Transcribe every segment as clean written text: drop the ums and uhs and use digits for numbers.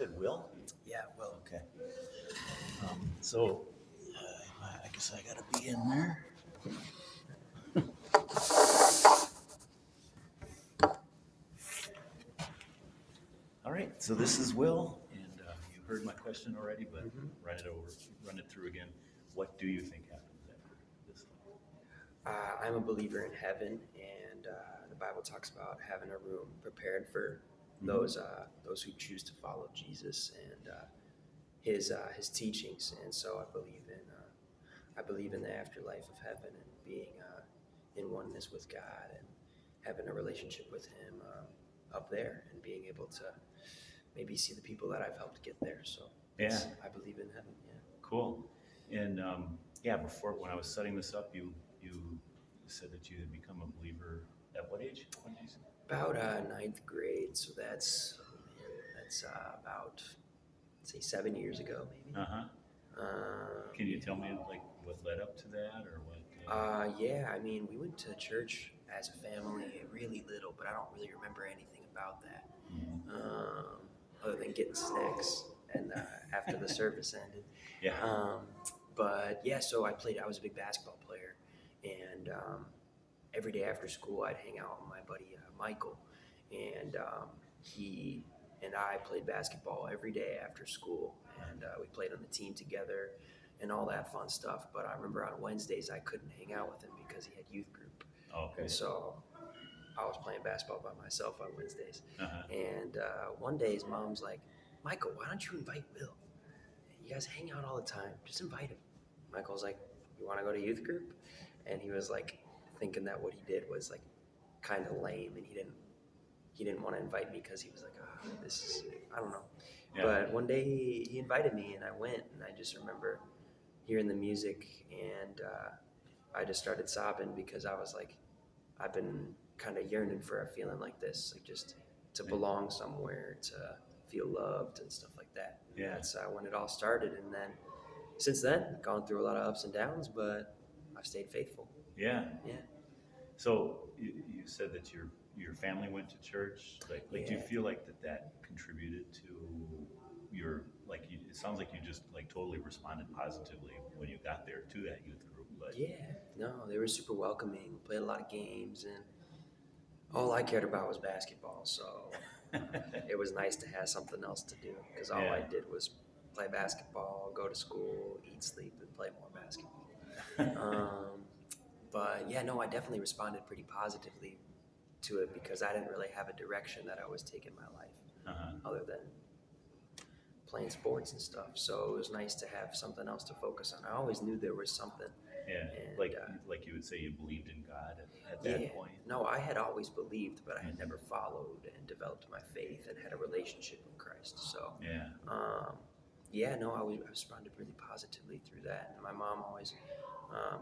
said Will? Yeah, well, Okay. So, I guess I gotta be in there. All right. So this is Will, and you heard my question already, but run it through again. What do you think happens after this life? I'm a believer in heaven, and the Bible talks about having a room prepared for those who choose to follow Jesus and his teachings. And so I believe in the afterlife of heaven and being in oneness with God and having a relationship with Him up there and being able to maybe see the people that I've helped get there. So I believe in heaven. Yeah. Cool. And before when I was setting this up, you said that you had become a believer at what age? What did you say? About ninth grade, so that's about say 7 years ago, maybe. Uh-huh. Can you tell me like what led up to that or what? Yeah, I mean, we went to church as a family, really little, but I don't really remember anything about that, other than getting snacks and after the service ended. Yeah. But yeah, so I was a big basketball player, and every day after school, I'd hang out with my buddy Michael, and he and I played basketball every day after school, and we played on the team together and all that fun stuff. But I remember on Wednesdays I couldn't hang out with him because he had youth group, Okay. and so I was playing basketball by myself on Wednesdays. Uh-huh. And one day his mom's like, "Michael, why don't you invite Will? You guys hang out all the time. Just invite him." Michael's like, "You want to go to youth group?" And he was like, thinking that what he did was like kind of lame, and he didn't want to invite me because he was like, this is, I don't know. Yeah. But one day he invited me, and I went, and I just remember hearing the music, and I just started sobbing because I was like, I've been kind of yearning for a feeling like this, like just to belong somewhere, to feel loved and stuff like that. Yeah. That's when it all started, and then since then, gone through a lot of ups and downs, but I've stayed faithful. Yeah. Yeah. So you said that your family went to church. Like do you feel like that contributed to your it sounds like you just like totally responded positively when you got there to that youth group. But Yeah, no, they were super welcoming. We played a lot of games, and all I cared about was basketball. So it was nice to have something else to do because all I did was play basketball, go to school, eat, sleep, and play more basketball. But yeah, no, I definitely responded pretty positively to it because I didn't really have a direction that I was taking my life other than playing sports and stuff. So it was nice to have something else to focus on. I always knew there was something. Yeah, and, like you would say you believed in God at that point. No, I had always believed, but I had never followed and developed my faith and had a relationship with Christ. So I responded really positively through that. And my mom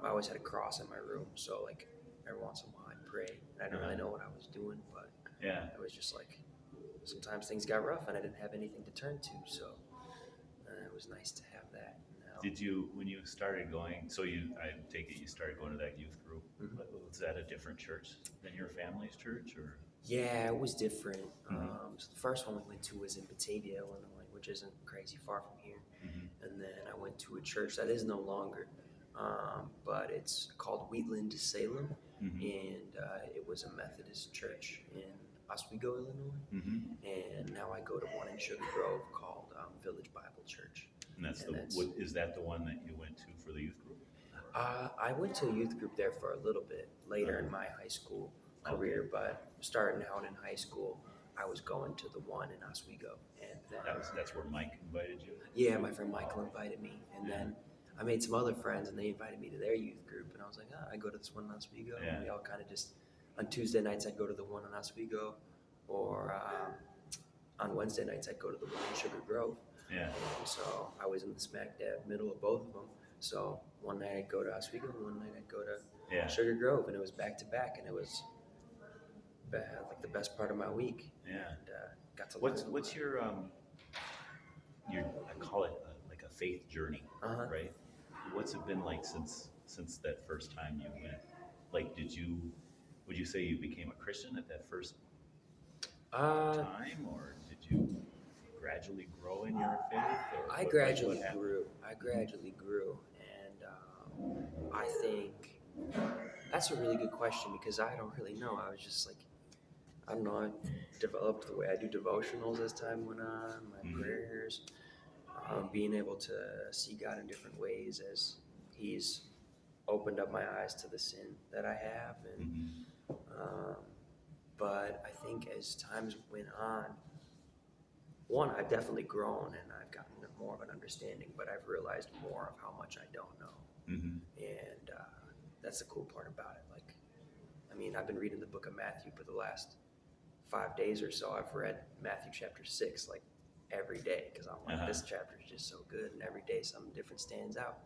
I always had a cross in my room, so like every once in a while I'd pray. And I didn't really know what I was doing, but it was just like sometimes things got rough and I didn't have anything to turn to, so it was nice to have that. Did you, when you started going, so I take it you started going to that youth group, was that a different church than your family's church, or? Yeah, it was different. So the first one we went to was in Batavia, Illinois, which isn't crazy far from here. And then I went to a church that is no longer, but it's called Wheatland, Salem, and it was a Methodist church in Oswego, Illinois. And now I go to one in Sugar Grove called Village Bible Church. And is that the one that you went to for the youth group? I went to a youth group there for a little bit later in my high school career, but starting out in high school, I was going to the one in Oswego, and then that's where Mike invited you. Yeah, my friend Michael invited me, and then I made some other friends, and they invited me to their youth group, and I was like, I go to this one in Oswego, and we all kind of just on Tuesday nights I'd go to the one in Oswego, or on Wednesday nights I'd go to the one in Sugar Grove. Yeah. And so I was in the smack dab middle of both of them. So one night I'd go to Oswego, and one night I'd go to Sugar Grove, and it was back to back, and it was like the best part of my week. Yeah. And, got to what's your I call it like a faith journey, right? What's it been like since that first time you went? Like, would you say you became a Christian at that first time, or did you gradually grow in your faith? Or I what, gradually what happened? grew. I gradually grew, and I think that's a really good question because I don't really know. I was just like, I don't know. I developed the way I do devotionals as time went on, my Mhm. prayers, being able to see God in different ways as He's opened up my eyes to the sin that I have, and Mhm. um, but I think as times went on, one, I've definitely grown and I've gotten more of an understanding, but I've realized more of how much I don't know. Mhm. And that's the cool part about it. Like, I mean, I've been reading the book of Matthew for the last 5 days or so. I've read Matthew chapter 6 like every day because I'm like, Uh-huh. this chapter is just so good, and every day something different stands out.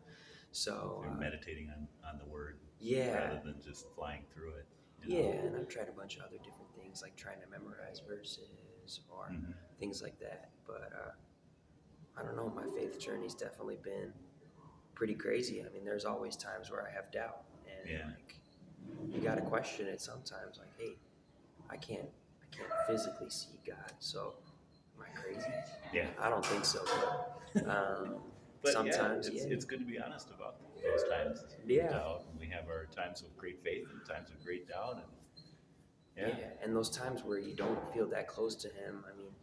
So, So you're meditating on the word yeah, rather than just flying through it. yeah, and I've tried a bunch of other different things like trying to memorize verses or Mhm. things like that. But I don't know, my faith journey's definitely been pretty crazy. I mean, there's always times where I have doubt, and Yeah. like you got to question it sometimes. Like, hey, I can't physically see God, so am I crazy? Yeah. I don't think so, but But yeah, sometimes, yeah, it's good to be honest about those times of yeah, doubt. And we have our times of great faith and times of great doubt. And yeah. yeah. And those times where you don't feel that close to Him, I mean,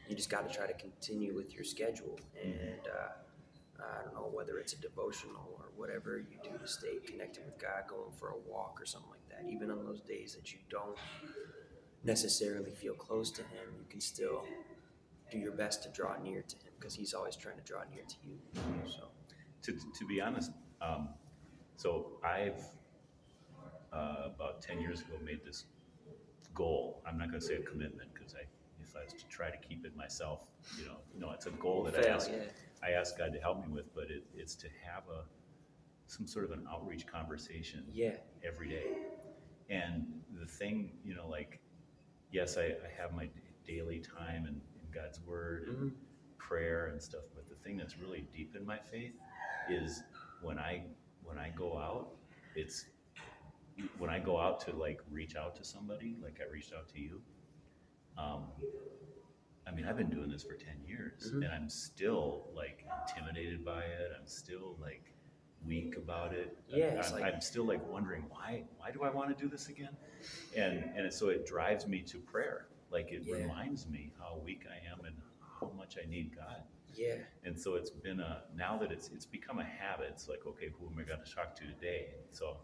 you just got to try to continue with your schedule, Mhm. and I don't know whether it's a devotional or whatever you do to stay connected with God, going for a walk or something like that. Even on those days that you don't necessarily feel close to Him, you can still do your best to draw near to Him because He's always trying to draw near to you. So, To be honest, um, so I've about 10 years ago made this goal. I'm not going to say a commitment because if I was to try to keep it myself, no, it's a goal that fail, yeah, I ask God to help me with, but it's to have some sort of an outreach conversation yeah, every day. And the thing, like, yes, I have my daily time in God's Word and mm-hmm. prayer and stuff, but the thing that's really deep in my faith is when I when I go out, it's when I go out to like reach out to somebody, like I reached out to you. Um, I mean, I've been doing this for 10 years Mm-hmm. and I'm still like intimidated by it. I'm still like weak about it. Yeah, it's like, I'm still like wondering why do I want to do this again? So it drives me to prayer. Like it yeah, reminds me how weak I am and how much I need God. yeah, And so it's been now that it's become a habit. It's like, okay, who am I going to talk to today? So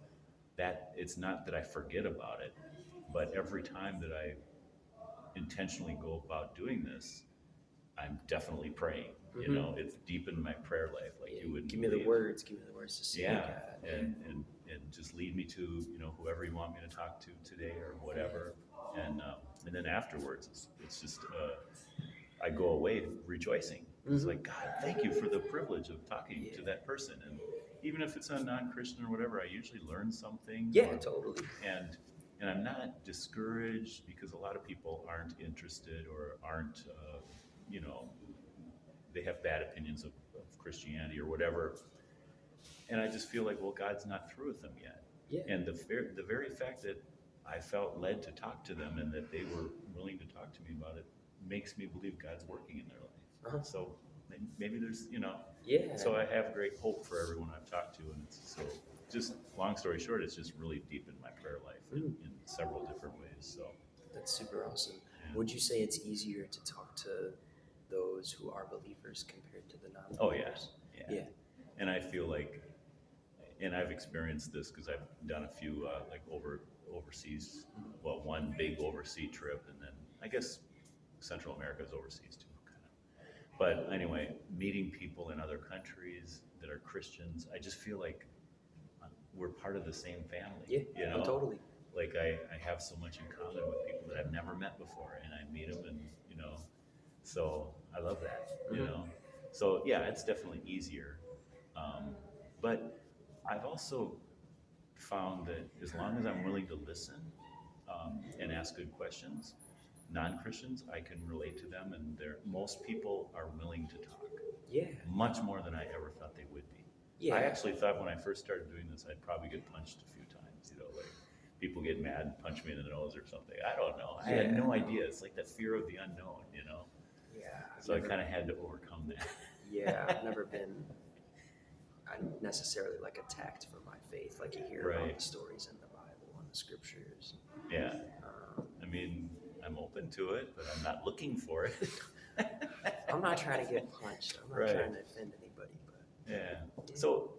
that it's not that I forget about it, but every time that I intentionally go about doing this, I'm definitely praying. mm-hmm. It's deep in my prayer life, like Yeah. you wouldn't Give me the believe. words, give me the words to say, Yeah, God. Yeah, and just lead me to whoever you want me to talk to today or whatever, and then afterwards it's just I go away rejoicing. It's mm-hmm. like, God, thank you for the privilege of talking Yeah, to that person, and even if it's a non-Christian or whatever, I usually learn something, yeah, totally. and and I'm not discouraged because a lot of people aren't interested or aren't you know they have bad opinions of Christianity or whatever, and I just feel like, well, God's not through with them yet. Yeah, And the very fact that I felt led to talk to them and that they were willing to talk to me about it makes me believe God's working in their life. uh-huh. So maybe there's, Yeah, so I have great hope for everyone I've talked to, and it's so just long story short, it's just really deep in my prayer life in several different ways. So that's super awesome. yeah. Would you say it's easier to talk to those who are believers compared to the Oh yeah, non-believers? yeah. Yeah, And I feel like, and I've experienced this because I've done a few like overseas, well, one big overseas trip, and then I guess Central America is overseas too, kind of. But anyway, meeting people in other countries that are Christians, I just feel like we're part of the same family. yeah, oh, totally. Like I have so much in common with people that I've never met before, and I meet them, and so I love that. So yeah, it's definitely easier. But I've also found that as long as I'm willing to listen and ask good questions, non-Christians, I can relate to them, and most people are willing to talk, Yeah, much more than I ever thought they would be. yeah, I actually thought when I first started doing this, I'd probably get punched a few times, like people get mad and punch me in the nose or something. I don't know. I had Yeah. no idea. It's like that fear of the unknown. So I kind of had to overcome that. Yeah, I've never been necessarily like attacked for my faith, like you hear about the stories in the Bible and the scriptures. Yeah. I mean, I'm open to it, but I'm not looking for it. I'm not trying to get punched. I'm not trying to offend anybody, but yeah. So,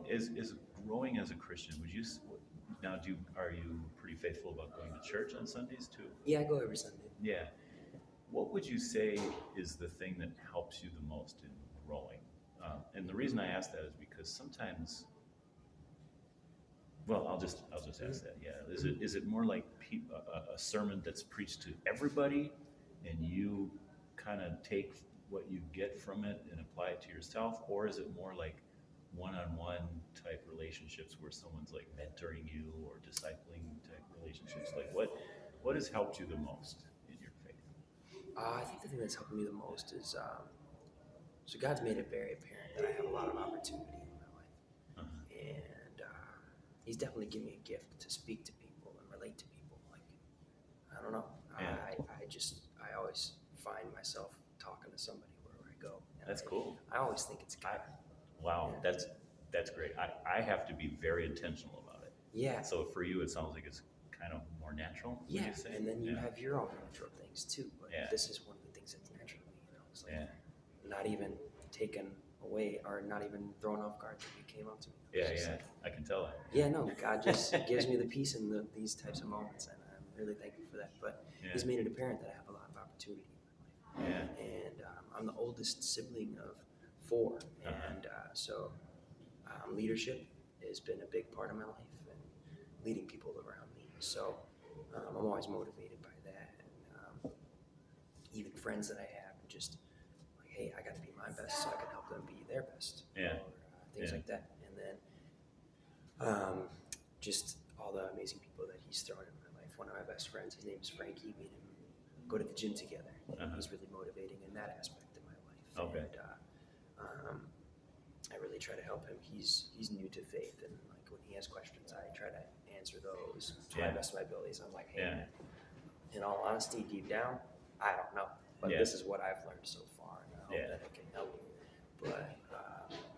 is growing as a Christian? Would you now are you pretty faithful about going to church on Sundays too? Yeah, I go every Sunday. Yeah. What would you say is the thing that helps you the most in growing? And the reason I ask that is because sometimes, well, I'll just ask that. Yeah, is it more like a sermon that's preached to everybody, and you kind of take what you get from it and apply it to yourself, or is it more like one-on-one type relationships where someone's like mentoring you or discipling type relationships? Like what has helped you the most in your faith? I think the thing that's helped me the most is so God's made it very apparent that I have a lot of opportunity in my life, and He's definitely given me a gift to speak to people and relate to people. Like, I don't know, I always find myself talking to somebody wherever I go. That's cool. I always think it's God. Wow, yeah. That's great. I have to be very intentional about it. Yeah. So for you, it sounds like it's kind of more natural. Yeah, you say? And then you have your own natural things too. But this is one of the things that's natural to me. It's like not even taken away or not even thrown off guard that you came up to me. Like, I can tell that. Yeah, no, God just gives me the peace in these types of moments, and I'm really thankful for that. But He's made it apparent that I have a lot of opportunity in my life. And I'm the oldest sibling of 4, and so leadership has been a big part of my life, and leading people around me. So I'm always motivated by that, and even friends that I have, just like, hey, I got to be my best so I can help them be their best, or things like that. And then just all the amazing people that He's thrown in my life. One of my best friends, his name is Frankie. Me and him go to the gym together. He's really motivating in that aspect of my life. Okay. And I really try to help him. He's new to faith, and like when he has questions, I try to answer those to my best of my abilities. I'm like, hey, man, in all honesty, deep down, I don't know, but this is what I've learned so far, and I hope that I can help you. But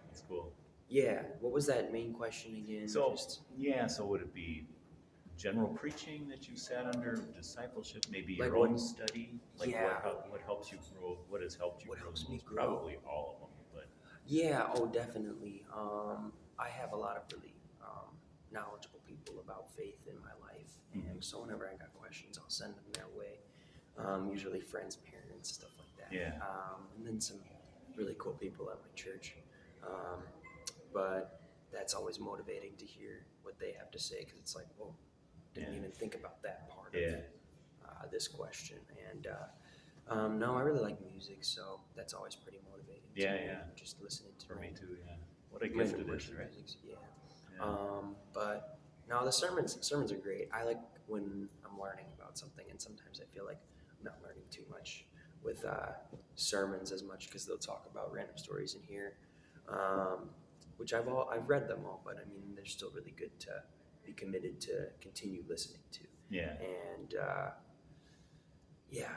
that's cool. Yeah. What was that main question again? So so would it be general preaching that you sat under, discipleship, maybe like your own study? Like what helps you grow? What has helped you what grow? Helps me grow? Probably all of them, but definitely. I have a lot of really knowledgeable people about faith in my life, and so whenever I got questions, I'll send them their way. Usually friends, parents, stuff like that. And then some really cool people at my church. But that's always motivating to hear what they have to say, because it's like, whoa, didn't even think about that part of this question. And no, I really like music, so that's always pretty motivating. Just listening to for me too. What a gift it is, right? But no, the sermons are great. I like when I'm learning about something, and sometimes I feel like I'm not learning too much with sermons as much, because they'll talk about random stories in here, which I've read them all, but I mean they're still really good to be committed to continue listening to. And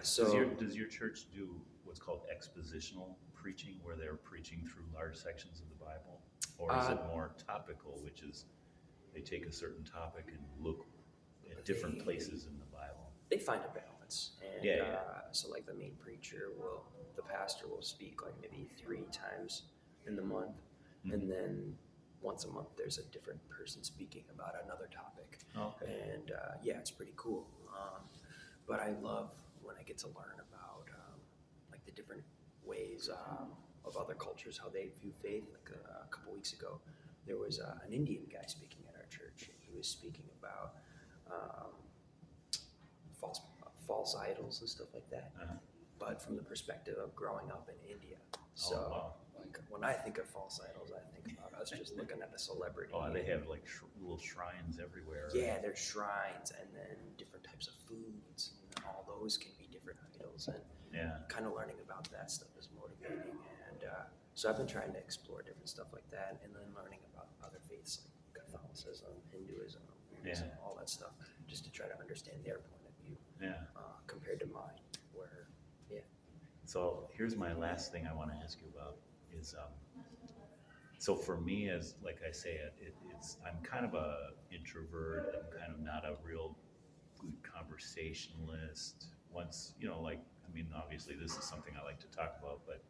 so does your church do what's called expositional preaching, where they're preaching through large sections of the Bible, or is it more topical, which is they take a certain topic and look at different places in the Bible? They find a balance, and so like the main preacher the pastor will speak like maybe 3 times in the month, and then once a month there's a different person speaking about another topic. And it's pretty cool. But I love when I get to learn about like the different ways of other cultures, how they view faith. Like a couple weeks ago, there was an Indian guy speaking at our church, and he was speaking about false idols and stuff like that, but from the perspective of growing up in India. So like when I think of false idols, I think about us just looking at a celebrity. They have like little shrines everywhere. Yeah, there's shrines, and then different types of foods, and all those can be different idols, and kind of learning about that stuff is motivating. And so I've been trying to explore different stuff like that, and then learning about other faiths like Catholicism, Hinduism, Buddhism, all that stuff, just to try to understand their point of view compared to mine. So here's my last thing I want to ask you about is, so for me, as like I say, it's I'm kind of a introvert. I'm kind of not a real good conversationalist. Once, like, I mean, obviously this is something I like to talk about, but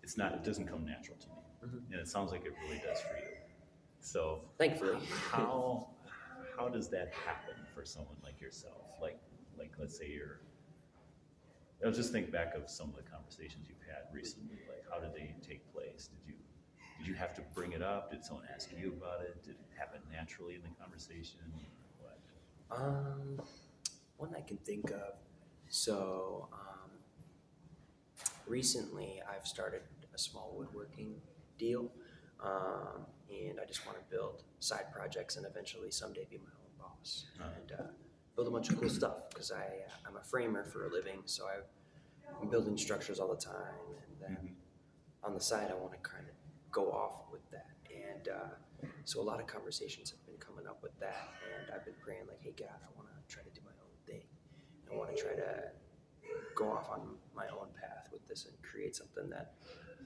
it doesn't come natural to me. Mhm. And it sounds like it really does for you. So Thankfully. how how does that happen for someone like yourself? Like let's say I'll just think back of some of the conversations you've had recently. Like, how did they take place? Did you have to bring it up? Did someone ask you about it? Did it happen naturally in the conversation? What? Um, One I can think of. So, recently I've started a small woodworking deal, and I just want to build side projects and eventually someday be my own boss and build a bunch of cool stuff because I'm a framer for a living, so I'm building structures all the time, and then on the side I want to kind of go off with that, and so a lot of conversations have been coming up with that, and I've been praying like, hey God, I want to try to do my own thing. I want to try to go off on my own path with this and create something that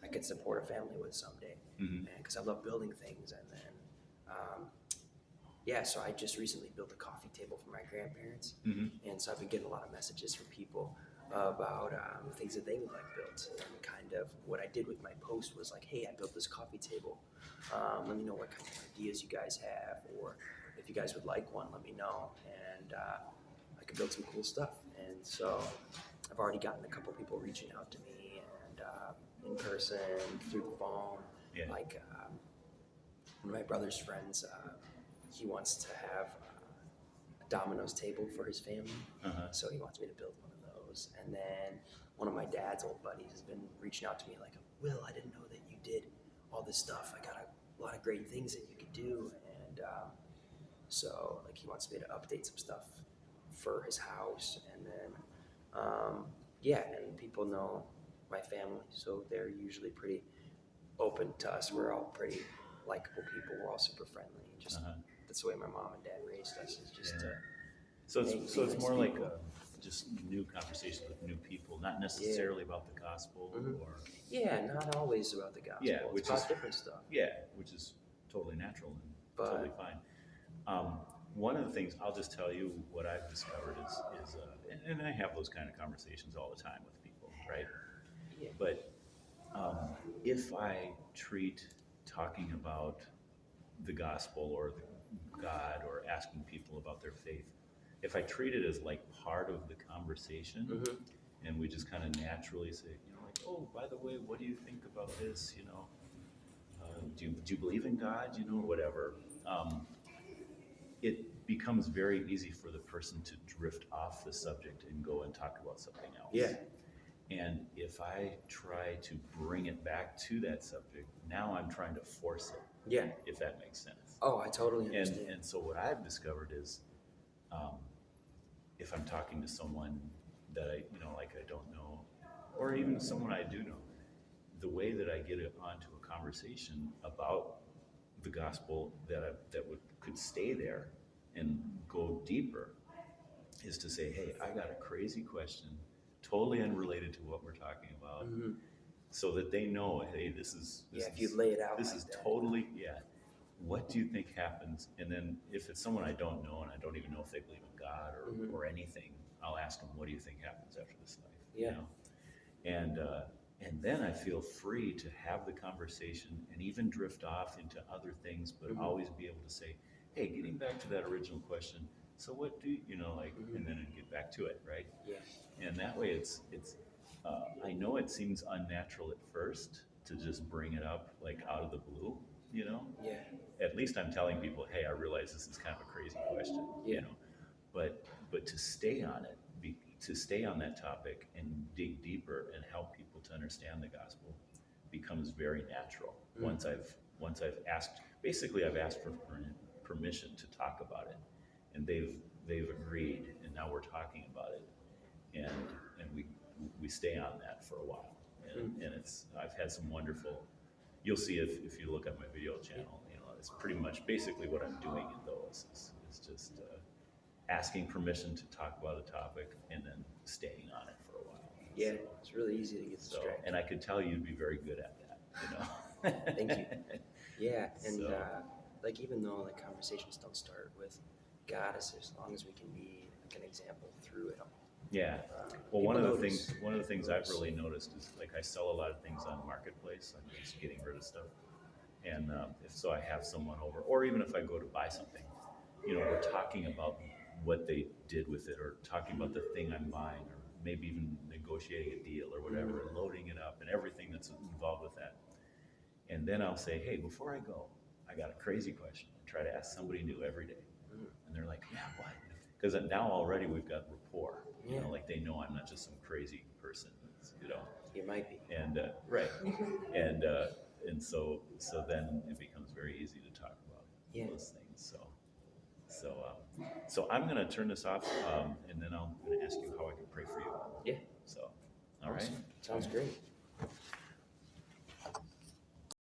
I could support a family with someday. Mm-hmm. Because I love building things, and then yeah, so I just recently built a coffee table for my grandparents, Mm-hmm. and so I've been getting a lot of messages from people about things that they would like built, and kind of what I did with my post was like, hey, I built this coffee table. Let me know what kind of ideas you guys have, or if you guys would like one, let me know, and I could build some cool stuff. And so I've already gotten a couple people reaching out to me, and in person, through the phone. Yeah. Like one of my brother's friends, he wants to have a Domino's table for his family, Uh-huh. so he wants me to build one of those. And then one of my dad's old buddies has been reaching out to me like, Will, I didn't know that you did all this stuff. I got a lot of great things that you could do, and so like he wants me to update some stuff for his house, and then yeah, and people know my family, so they're usually pretty open to us. We're all pretty likable people. We're all super friendly. Just Uh-huh. that's the way my mom and dad raised us. Is just Yeah. to So be it's nice more like people. just new conversations with new people, not necessarily about the gospel Mhm. or Yeah, not always about the gospel. Yeah, it's which about is- different stuff. which is totally natural and But- totally fine. One of the things I'll just tell you what I've discovered is and I have those kind of conversations all the time with people, right? Yeah. But if I treat talking about the gospel or God or asking people about their faith, if I treat it as like part of the conversation, Mhm. and we just kind of naturally say, like, oh, by the way, what do you think about this? Do you believe in God? Whatever. It becomes very easy for the person to drift off the subject and go and talk about something else. Yeah. And if I try to bring it back to that subject, now I'm trying to force it, Yeah. if that makes sense. Oh, I totally understand. And so what I've discovered is, if I'm talking to someone that like I don't know, or even someone I do know, the way that I get it onto a conversation about the gospel that could stay there and go deeper is to say, hey, I got a crazy question, totally unrelated to what we're talking about, Mhm. so that they know, hey, this is If you lay it out this like is that. totally What do you think happens? And then if it's someone I don't know and I don't even know if they believe in God or anything, I'll ask them, what do you think happens after this life? Yeah. And then I feel free to have the conversation and even drift off into other things, but always be able to say, hey, getting back to that original question, so what do and then get back to it, right? Yeah. And that way it's I know it seems unnatural at first to just bring it up like out of the blue, Yeah. At least I'm telling people, hey, I realize this is kind of a crazy question, Yeah. but to stay on it, to stay on that topic and dig deeper and help people to understand the gospel becomes very natural. Once I've asked, basically I've asked for permission to talk about it, and they've agreed, and now we're talking about it, and we stay on that for a while, and it's I've had some wonderful. You'll see if you look at my video channel, it's pretty much basically what I'm doing in those is just asking permission to talk about a topic and then staying on it for a while. Yeah, it's really easy to get So, distracted. and I could tell you'd be very good at that, you know? Thank you. Yeah, and So, like even though like conversations don't start with God, as long as we can be like an example through it all. yeah. Well, People one of the notice. things I've really noticed is like I sell a lot of things on Marketplace. I'm just getting rid of stuff. And if so, I have someone over, or even if I go to buy something, you know, we're talking about what they did with it, or talking about the thing I'm buying, or maybe even negotiating a deal or whatever, and loading it up and everything that's involved with that. And then I'll say, hey, before I go, I got a crazy question. I try to ask somebody new every day. Mm. And they're like, yeah, what? Because now already we've got rapport. You Yeah. know, like they know I'm not just some crazy person, you know. You might be. And right, and so then it becomes very easy to talk about Yeah. those things. So I'm gonna turn this off, and then I'm gonna ask you how I can pray for you. Yeah. So, all right. Awesome. Sounds great.